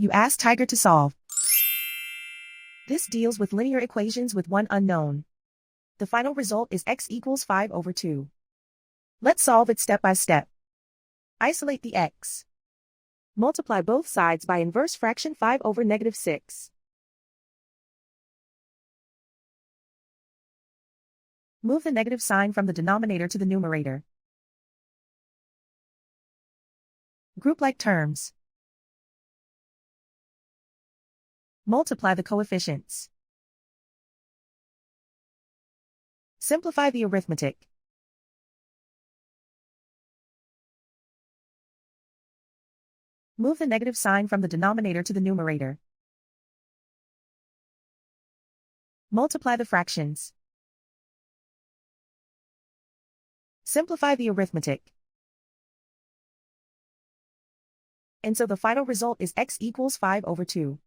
You ask Tiger to solve. This deals with linear equations with one unknown. The final result is x equals 5 over 2. Let's solve it step by step. Isolate the x. Multiply both sides by inverse fraction 5 over negative 6. Move the negative sign from the denominator to the numerator. Group like terms. Multiply the coefficients. Simplify the arithmetic. Move the negative sign from the denominator to the numerator. Multiply the fractions. Simplify the arithmetic. And so the final result is x equals 5 over 2.